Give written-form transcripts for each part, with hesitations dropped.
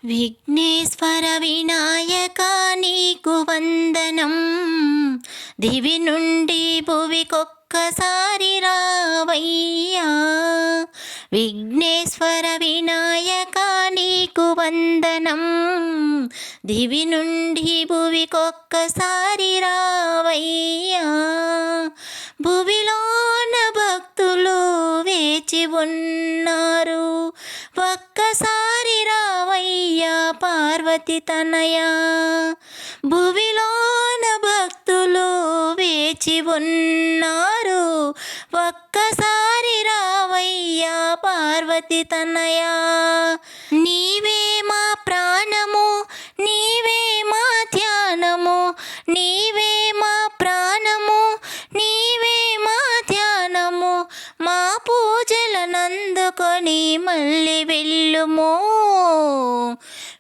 విఘ్నేశ్వర వినాయక నీకు వందనం. దివి నుండి భువికొక్కసారి రావయ్యా. విఘ్నేశ్వర వినాయక నీకు వందనం. దివి నుండి భువికొక్కసారి రావయ్యా. భువిలోన భక్తులు వేచి ఉన్నారు, ఒక్కసారి రావయ్యా పార్వతి తనయా. భువిలోన భక్తులు వేచి ఉన్నారు, ఒక్కసారి రావయ్యా పార్వతి తనయా. నీవే మా ప్రాణము, నీవే మా ధ్యానము, నీవే మా ప్రాణము, నీవే మా ధ్యానము. మా పూజలనందుకొని మళ్ళీ వెళ్ళుము.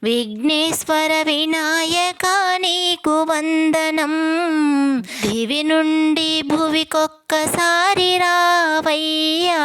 విఘ్నేశ్వర వినాయక నీకు వందనం. దివి నుండి భువికొక్కసారి రావయ్యా.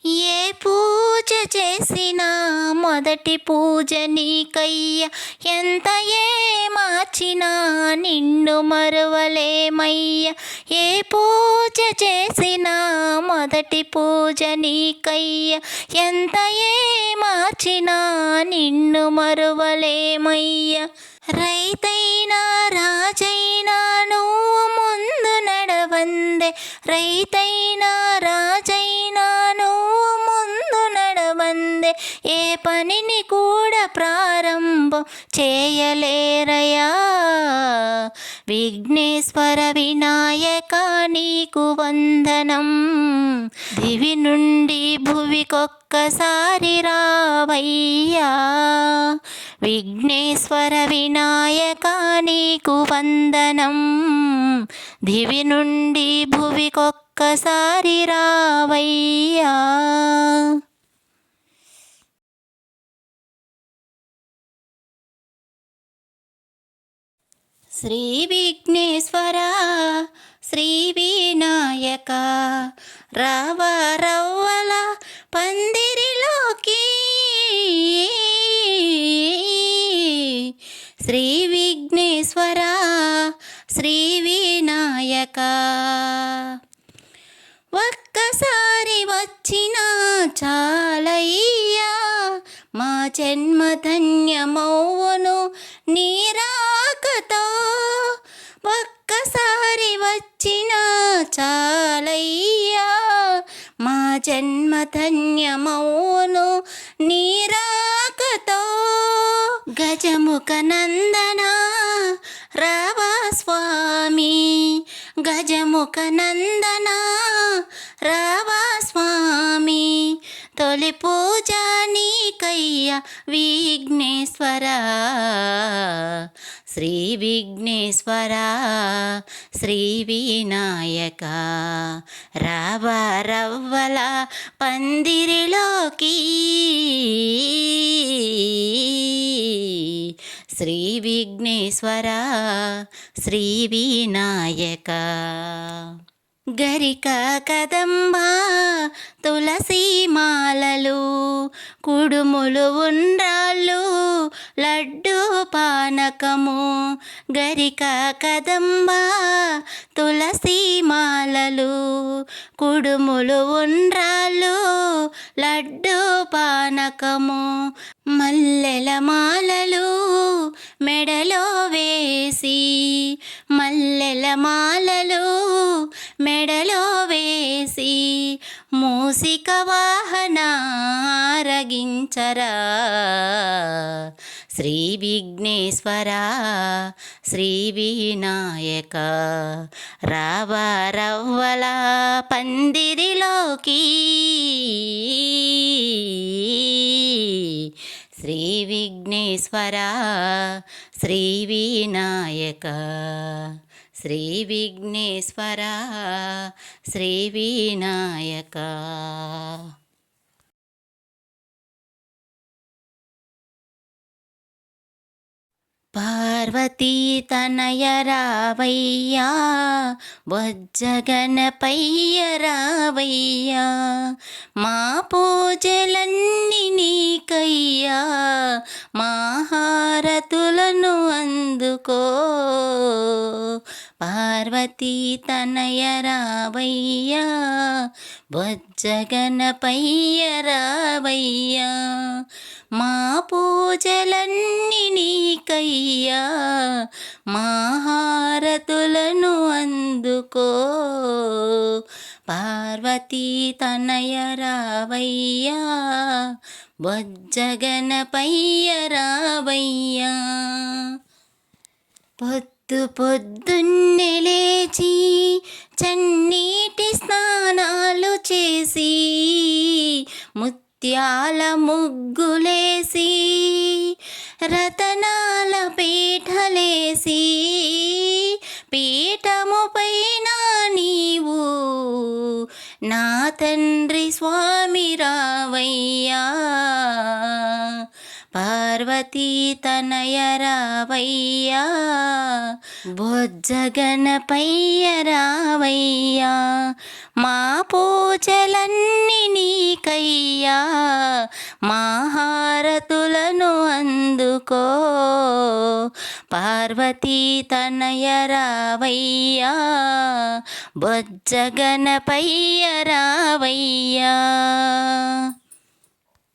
ఏ పూజ చేసినా మొదటి పూజ నీకయ్యా. ఎంత ఏ మార్చినా నిన్ను మరువలేమయ్యా. ఏ పూజ చేసినా మొదటి పూజ నీకయ్యా. ఎంత ఏ మార్చినా నిన్ను మరువలేమయ్యా. రైతైనా రాజైనా నువ్వు ముందు నడవందే. రైతైనా రాజైనా నువ్వు ముందు నడవందే. ఏ పనిని కూడా ప్రారంభం చేయలేరయా. విఘ్నేశ్వర వినాయక నీకు వందనం. దివి నుండి భువికొక్కసారి రావయ్యా. విఘ్నేశ్వర వినాయక నీకు వందనం. దివి నుండి భువికొక్కసారి రావయ్యా. శ్రీ విఘ్నేశ్వర శ్రీ వినాయక రావ రవ్వల పందిరిలోకి. శ్రీ విఘ్నేశ్వర శ్రీ వినాయక ఒక్కసారి వచ్చినా చాలయ్యా. మా జన్మ ధన్యమౌను నీ రాకతో. ఒక్కసారి వచ్చినా చాలయ్యా. మా జన్మ ధన్యమౌను నీ రాకతో. గజముఖ నందన రావా స్వామి. గజముఖ నందన రావా స్వామి. తొలి పూజ నీకయ్యా విఘ్నేశ్వర. శ్రీ విఘ్నేశ్వర శ్రీ వినాయక రావ రవ్వల పందిరిలోకి. శ్రీ విఘ్నేశ్వర శ్రీ వినాయక గరిక కదంబ తులసి మాలలు, కుడుములు ఉండ్రాళ్ళు, లడ్డు పానకము. గరిక కదంబ తులసి మాలలు, కుడుములు ఉండ్రాళ్ళు, లడ్డు పానకము. మల్లెల మాలలు మెడలో వేసి, మల్లెల మాలలు మెడలో వేసి, మూసిక వాహన ఆరగించరా. శ్రీ విఘ్నేశ్వర శ్రీ వినాయక రావ రవ్వల పందిరిలోకి. శ్రీ విఘ్నేశ్వర శ్రీ వినాయక శ్రీ విఘ్నేశ్వర శ్రీ వినాయక. పార్వతీ తనయ రావయ్యా, బొజ్జగణపయ్య రావయ్యా, మా పూజలన్నీ నీకయ్యా, మా హారతులను అందుకో. పార్వతీ తనయ రావయ్యా, బొజ్జగణపయ్య రావయ్యా, మా పూజలన్నీ నీకయ్యా, మా హారతులను అందుకో. పార్వతీ తనయ రావయ్యా, బొజ్జగణపయ్య రావయ్యా. పొద్దు పొద్దున్నే లేచి చన్నీటి స్నానాలు చేసి, ముత్యాల ముగ్గులేసి, రతనాల పీఠలేసి, పీఠముపైన నీవు నా తండ్రి స్వామి రావయ్యా. పార్వతీ తనయ రావయ్యా, బొజ్జగణపయ్య రావయ్యా, మా పూజలన్నీ నీకయ్యా, మా హారతులను అందుకో. పార్వతీ తనయ రావయ్యా, బొజ్జగణపయ్య రావయ్యా.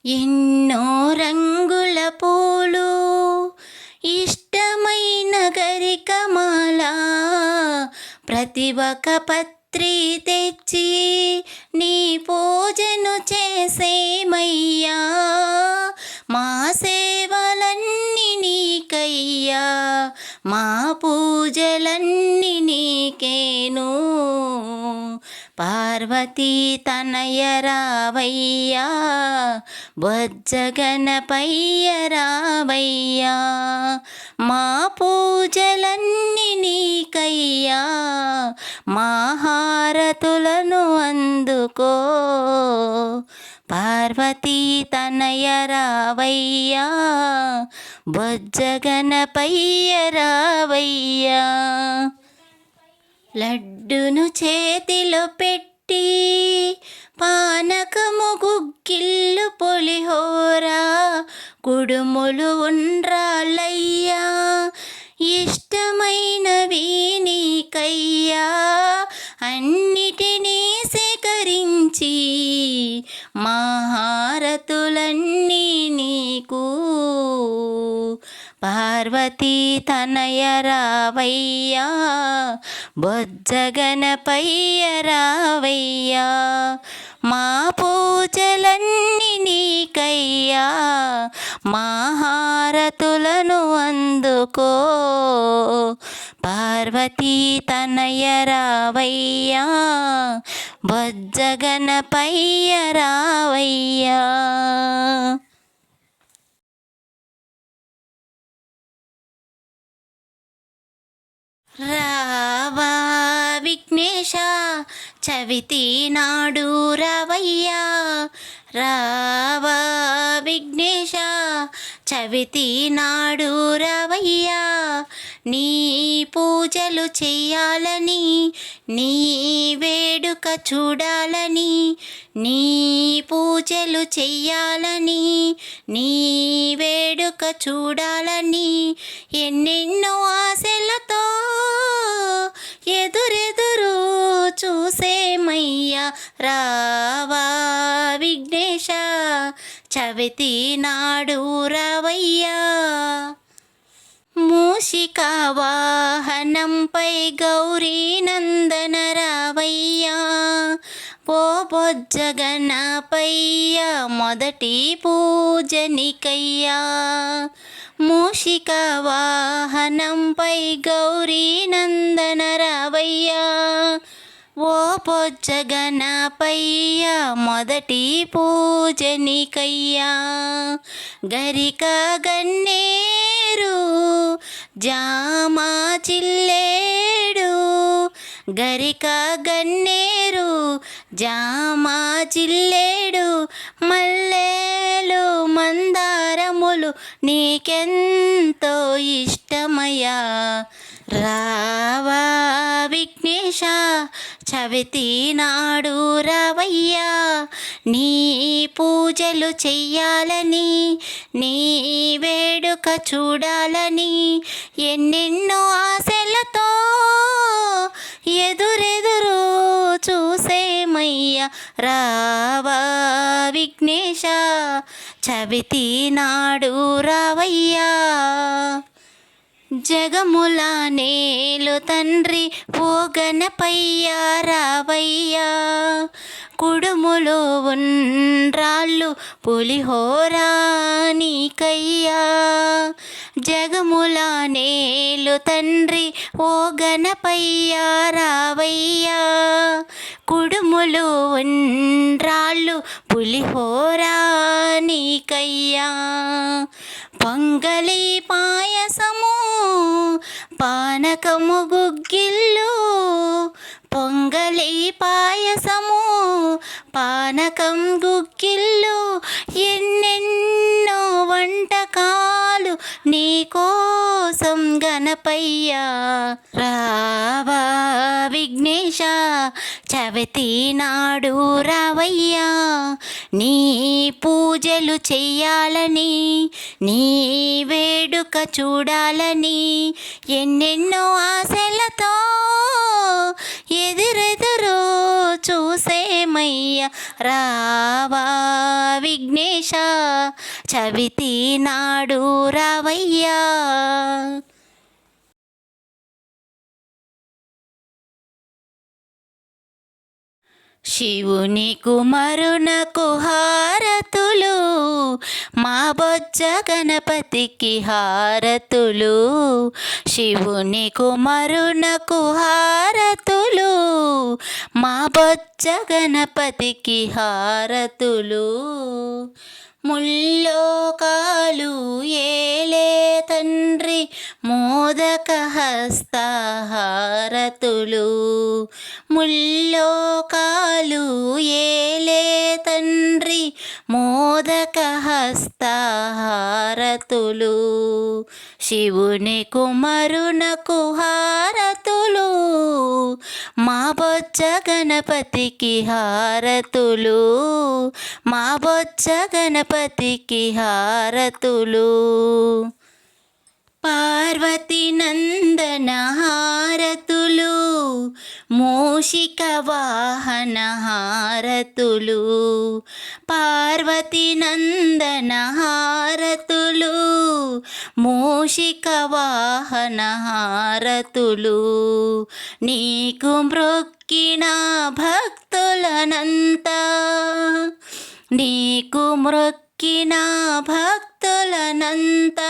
ఎన్నో రంగుల పూలు, ఇష్టమైన గరికమాల, ప్రతి ఒక్క పత్రి తెచ్చి నీ పూజను చేసేమయ్యా. మా సేవలన్నీ నీకయ్యా, మా పూజలన్నీ నీకేను. పార్వతీ తనయ రావయ్యా, బొజ్జగణపయ్య రావయ్యా, మా పూజలన్నీ నీకయ్యా, మా హారతులను అందుకో. పార్వతీ తనయ రావయ్యా, బొజ్జగణపయ్య రావయ్యా. లడ్డును చేతిలో పెట్టి, పానకము గుగ్గిళ్ళు పులిహోరా, కుడుములు ఉండ్రాళ్ళయ్యా, ఇష్టమైనవి నీకయ్యా, అన్నిటినీ సేకరించి మా హారతులన్నీ నీకు. పార్వతీ తనయ రావయ్యా, బొజ్జగణపయ్య రావయ్యా, మా పూజలన్నీ నీకయ్యా, మా హారతులను అందుకో. పార్వతీ తనయ రావయ్యా, బొజ్జగణపయ్య రావయ్యా. రావా విఘ్నేశ, చవితి నాడు రావయ్యా, రావా విఘ్నేశ, చవితి నాడు రావయ్యా, నీ పూజలు చెయ్యాలని, నీ వేడుక చూడాలని, నీ పూజలు చెయ్యాలని, నీ వేడుక చూడాలని, ఎన్నెన్నో ఆశలతో ఎదురెదురు చూసేమయ్యా. రావా విఘ్నేశ, చవితి నాడు రావయ్యా. మూషిక వాహనంపై గౌరీ నందన రావయ్యా, ఓ బొజ్జగణపయ్య మొదటి పూజనికయ్యా. మూషిక వాహనంపై గౌరీ నందన రావయ్యా, ఓ బొజ్జగణపయ్య మొదటి పూజనికయ్యా. గరిక గన్నేరు జామా చిల్లేడు, గరిక గన్నేరు జామా చిల్లేడు, మల్లెలు మందారములు నీకెంతో ఇష్టం. చూసేమయ్యా రావా విఘ్నేశ చవితి నాడు రావయ్యా నీ పూజలు చెయ్యాలని నీ వేడుక చూడాలని ఎన్నెన్నో ఆశలతో ఎదురెదురు చూసేమయ్యా రావా విఘ్నేశ చవితి నాడు రావయ్యా జగముల నేలు తండ్రి ఓ గణపయ్యా రావయ్యా కుడుములు ఉండ్రాళ్ళు పులిహోరా నీకయ్యా జగముల నేలు తండ్రి ఓ గణపయ్యా రావయ్యా కుడుములు ఉండ్రాళ్ళు పులిహోరా నీకయ్యా పొంగలి పాయసము పానకము గుగ్గిళ్ళు పొంగలి పాయసము పానకం గుగ్గిళ్ళు ఎన్నెన్నో వంటకాలు నీకోసం గణపయ్యా రావా విఘ్నేశ చవితి నాడు రావయ్యా నీ పూజలు చెయ్యాలని నీ వేడుక చూడాలని ఎన్నెన్నో ఆశలతో ఎదురెదురు చూసేమయ్యా రావా విఘ్నేశ చవితి నాడు రావయ్యా శివుని కుమారునకు హారతులు మా బొజ్జ గణపతికి హారతులు శివుని కుమారునకు హారతులు మా బొజ్జ గణపతికి హారతులు ముల్లోకాలు ఏలే తండ్రి మోదక హస్తహారతులు ముల్లోకాలు ఏలే తండ్రి మోదక హస్తహారతులు శివుని కుమారునకు హారతులు మా బొజ్జ గణపతికి హారతులు మా బొజ్జ గణపతికి హారతులు పార్వతి నందన హారతులు మూషిక వాహన హారతులు పార్వతి నందన హారతులు మూషిక వాహన హారతులు నీకు మ్రొక్కిన భక్తులనంతా నీకు మ్రొక్కిన భక్తులనంత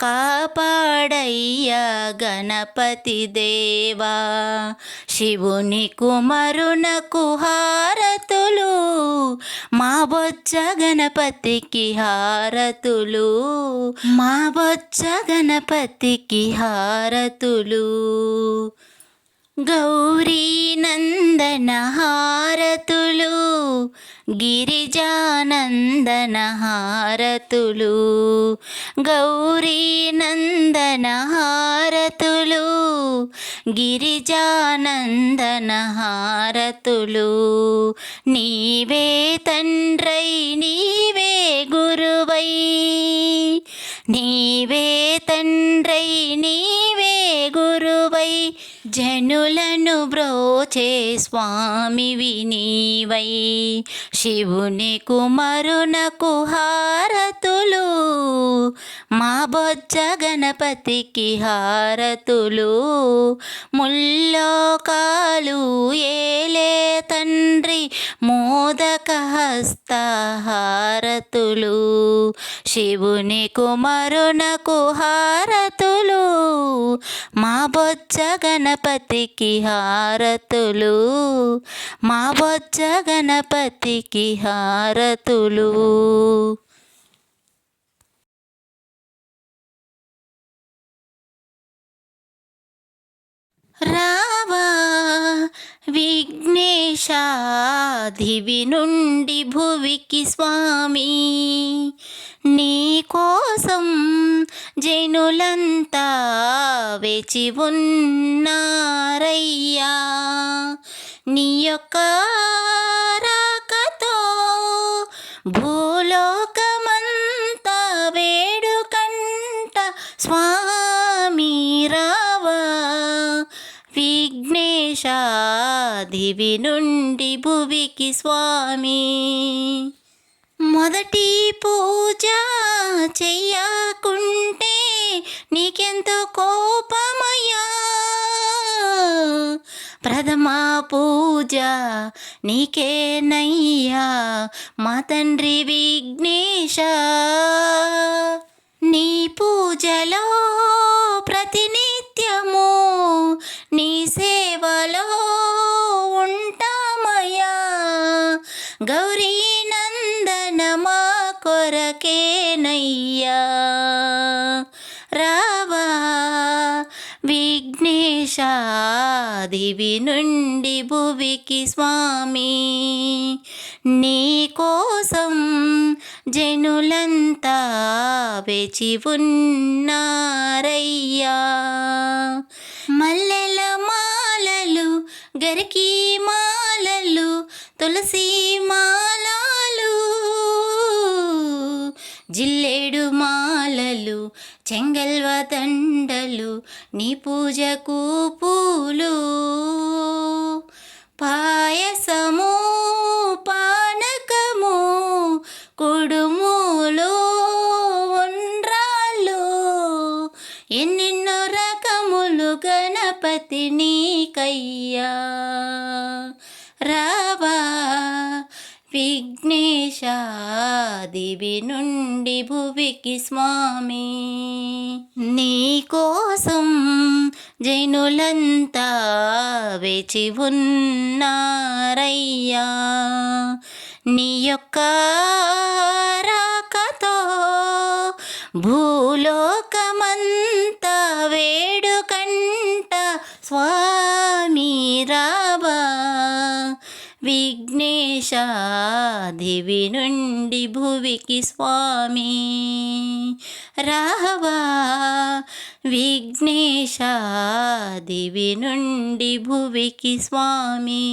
కాపాడయ్యా గణపతి దేవా శివుని కుమారునకు హారతులు మా బొజ్జ గణపతికి హారతులు మా బొజ్జ గణపతికి హారతులు గౌరీ నందన హారతులు గిరిజానందన హారతులు గౌరీ నందన హారతులు గిరిజానందన హారతులు నీవే తండ్రై నీవే గురువై నీవే తండ్రై నీవే గురువై జనులను బ్రోచే స్వామివి నీవై శివుని కుమారునకు హారతులు మా బొజ్జ గణపతికి హారతులు ముల్లోకాలు ఏలే తండ్రి మోదక హస్తహారతులు శివుని కుమారునకు హారతులు మా బొజ్జ గణపతికి హారతులు మా బొజ్జ గణపతికి హారతులు రావ రావా విఘ్నేశ దివి నుండి భువికి స్వామి, నీ కోసం జనులంతా వేచి ఉన్నారయ్యా. నీ యొక్క రాకతో భూలోకమంతా వేడుకంట స్వామి రావా విఘ్నేశ దివి నుండి భువికి స్వామి. మొదటి పూజ చెయ్యకుంటే నీకెంతో కోపమయ్యా, ప్రథమ పూజ నీకేనయ్యా మా తండ్రి విఘ్నేశ. నీ పూజలో ప్రతినిత్యము నీ సేవలో ఉంటామయ్యా, గౌరీ నందన మా కొరకేనయ్యా. రావా విఘ్నేశ దివి నుండి భువికి స్వామి, నీ కోసం జనులంతా వేచి ఉన్నారయ్యా. మల్లెల మాలలు గరికి మాలలు తులసి మాలలు, జిల్లేడు మాలలు చెంగల్వ దండలు నీ పూజకు పూలు, పాయసము పానకము కుడుములు ఉండ్రాళ్ళు ఎన్నెన్నో రకములు గణపతి నీకయ్యా. రావా విఘ్నేశ దివి నుండి భువికి స్వామి, నీ కోసం జనులంతా వేచి ఉన్నారయ్యా. నీ యొక్క రాకతో భూలోకమంతా వేడుకంట స్వామి రావా విఘ్నేశ దివి నుండి భువికి స్వామి. రావా విఘ్నేశ దివి నుండి భువికి స్వామి.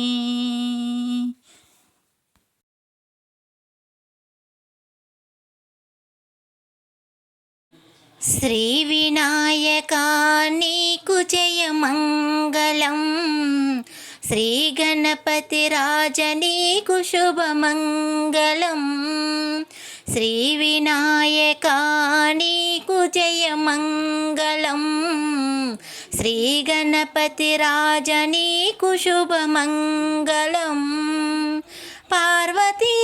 శ్రీ వినాయకా నీకు జయమంగళం, శ్రీ గణపతి రాజ నీకు శుభమంగళం. శ్రీ వినాయకా నీకు జయమంగళం, శ్రీ గణపతి రాజ నీకు శుభమంగళం. పార్వతీ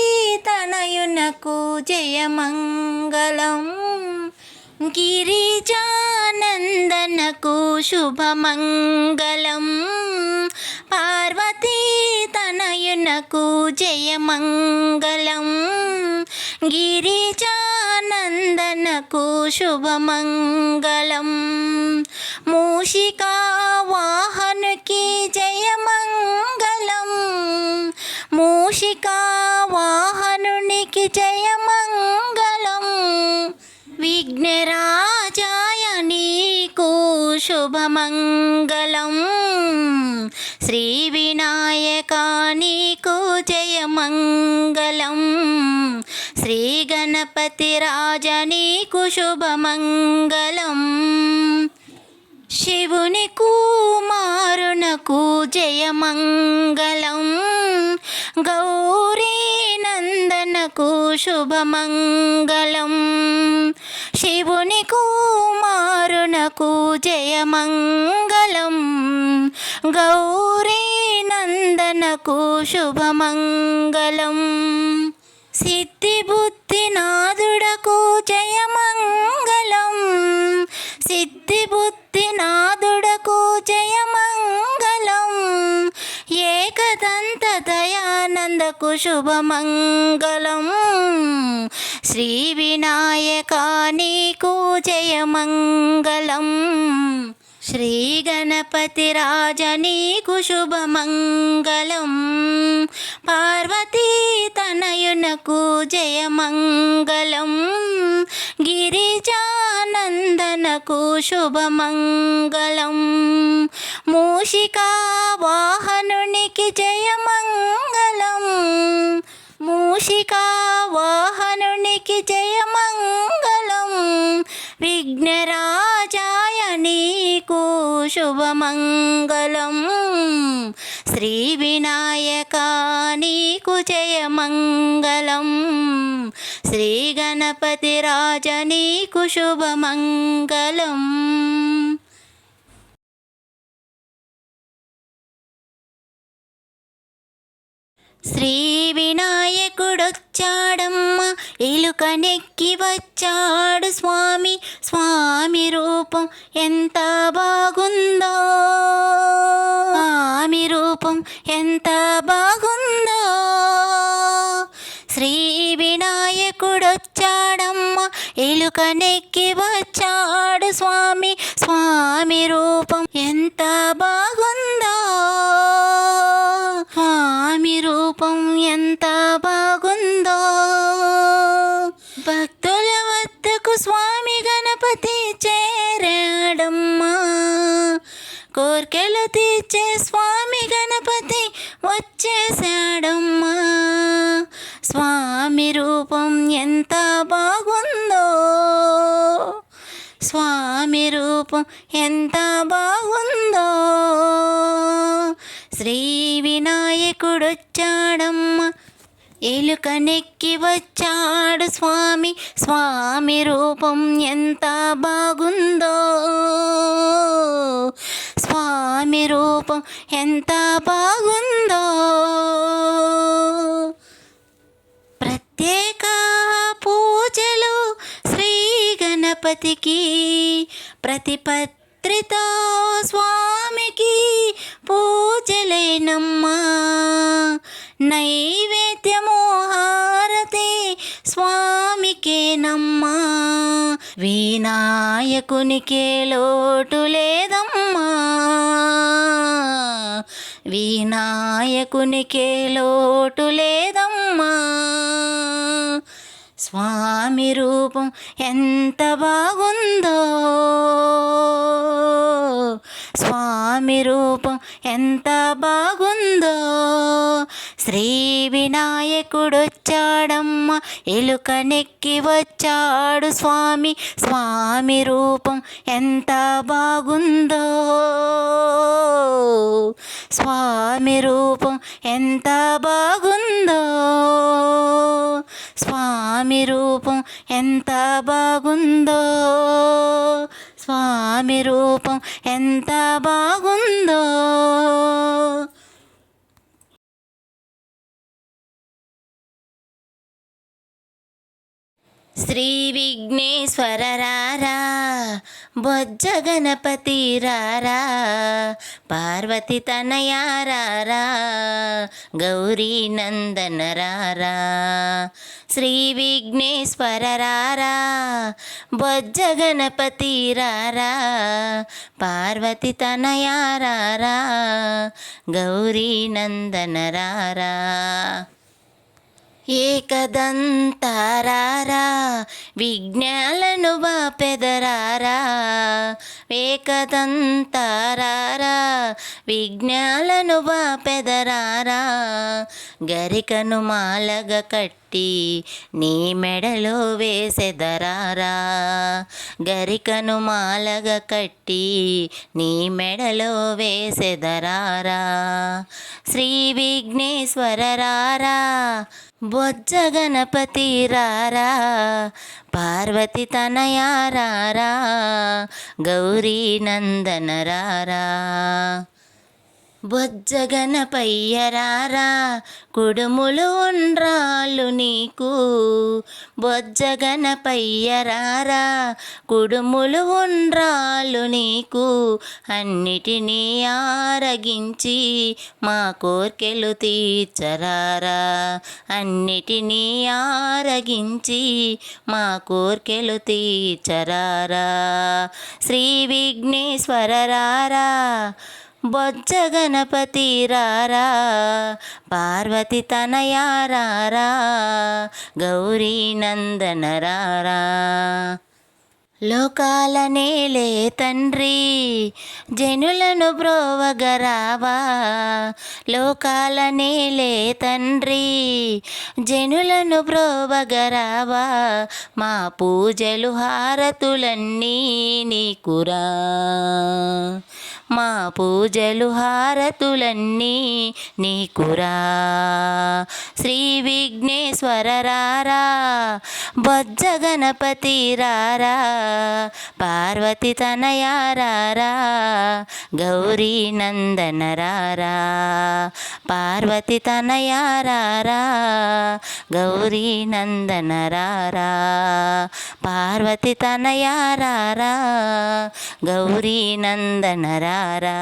తనయునకు జయమంగళం, గిరిజానందనకు శుభమంగళం. పార్వతీ తనయునకు జయమంగళం, గిరిజానందనకు శుభమంగళం. మూషికా వాహనుకి జయమంగళం, మూషికా వాహనునికి జయమంగళం. విఘ్నరాజాయ నీకు శుభమంగళం, శ్రీ వినాయకా నీకు జయమంగళం. శ్రీ గణపతి రాజ నీకు శుభమంగళం. శివుని కుమారునకు జయమంగళం, గౌరీ నందనకు శుభమంగళం. శివుని కుమారునకు జయమంగళం, గౌరీ నందనకు శుభమంగళం. సిద్ధి బుద్ధి నాదుడకు జయమంగళం, సిద్ధి బుద్ధి నాదుడకు జయమంగళం. ఏకదంత దయానందకు శుభమంగళం, శ్రీ వినాయకా నీకు జయమంగళం. శ్రీ గణపతి రాజ నీకు శుభమంగళం, పార్వతీ తనయునకు జయమంగళం, గిరిజానందనకు శుభమంగళం, మూషికా వాహనునికి జయమంగళం, మూషికా వాహనునికి జయమంగళం, విఘ్నరాజాయ నీకు శుభమంగళం, శ్రీ వినాయక నీకు జయమంగళం, శ్రీ గణపతి రాజ నీకు శుభమంగళం. శ్రీ వినాయకుడొచ్చాడమ్మ, ఎలుకనెక్కి వచ్చాడు స్వామి, స్వామి రూపం ఎంత బాగుందో, స్వామి రూపం ఎంత బాగుందో. శ్రీ వినాయకుడొచ్చాడమ్మ, ఎలుకనెక్కి వచ్చాడు స్వామి, స్వామి రూపం ఎంత బాగుందో, స్వామి రూపం ఎంత బాగుందో. భక్తుల వద్దకు స్వామి గణపతి చేరాడమ్మా, కోర్కెలు తీర్చే స్వామి గణపతి వచ్చేసాడమ్మా, స్వామి రూపం ఎంత బాగుందో, స్వామి రూపం ఎంత బాగుందో. శ్రీ వినాయకుడొచ్చాడమ్మ, ఎలుకనెక్కి వచ్చాడు స్వామి, స్వామి రూపం ఎంత బాగుందో, స్వామి రూపం ఎంత బాగుందో. ప్రత్యేక పూజలు శ్రీ గణపతికి, ప్రతిపత్రితో స్వామికి పూజలేనమ్మా, నైవేద్యము హారతి స్వామికేనమ్మా, వినాయకునికే లోటు లేదమ్మా, వినాయకునికే లోటు లేదమ్మా. స్వామి రూపం ఎంత బాగుందో, స్వామి రూపం ఎంత బాగుందో. శ్రీ వినాయకుడొచ్చాడమ్మ, ఎలుకనెక్కి వచ్చాడు స్వామి, స్వామి రూపం ఎంత బాగుందో, స్వామి రూపం ఎంత బాగుందో, స్వామి రూపం ఎంత బాగుందో, స్వామి రూపం ఎంత బాగుందో. శ్రీ విఘ్నేశ్వర రారా, బొజ్జ గణపతి రారా, పార్వతి తనయా రారా, గౌరీ నందన రారా. శ్రీ విఘ్నేశ్వర రారా, బొజ్జ గణపతి రారా, పార్వతి తనయా రారా, గౌరీ నందన రారా. ఏకదంతారారా, విఘ్నాలను బాపెదరారా, ఏకదంతారారా, విఘ్నాలను బాపెదరారా, గరికను మాలగ కట్టి నీ మెడలో వేసెదరారా, గరికను మాలగ కట్టి నీ మెడలో వేసెదరారా. శ్రీ విఘ్నేశ్వర రారా, బొజ్జ గణపతి రారా, పార్వతి తనయా రారా, గౌరీ నందన రారా. బొజ్జగనపయ్యరారా కుడుములు ఉండ్రాళ్ళు నీకు, బొజ్జగనపయ్యరారా కుడుములు ఉండ్రాళ్ళు నీకు, అన్నిటినీ ఆరగించి మా కోర్కెలు తీర్చరారా, అన్నిటినీ ఆరగించి మా కోర్కెలు తీర్చరారా. శ్రీ విఘ్నేశ్వరరారా బొజ్జ గణపతి రారా, పార్వతి తనయారారా, గౌరీ నందన రారా. లోకాల నేలే తండ్రి జనులను బ్రోవగరావా, లోకాల నేలే తండ్రి జనులను బ్రోవగరావా, మా పూజలు హారతులన్నీ నీకురా, మా పూజలు హారతులన్నీ నీకురా. శ్రీ విఘ్నేశ్వరరారా బొజ్జ గణపతి రారా, పార్వతి తనయారారా, గౌరీ నందన రారా, పార్వతి తనయారారా, గౌరీ నందన రారా, పార్వతి తనయారారా, గౌరీ నందన రారా.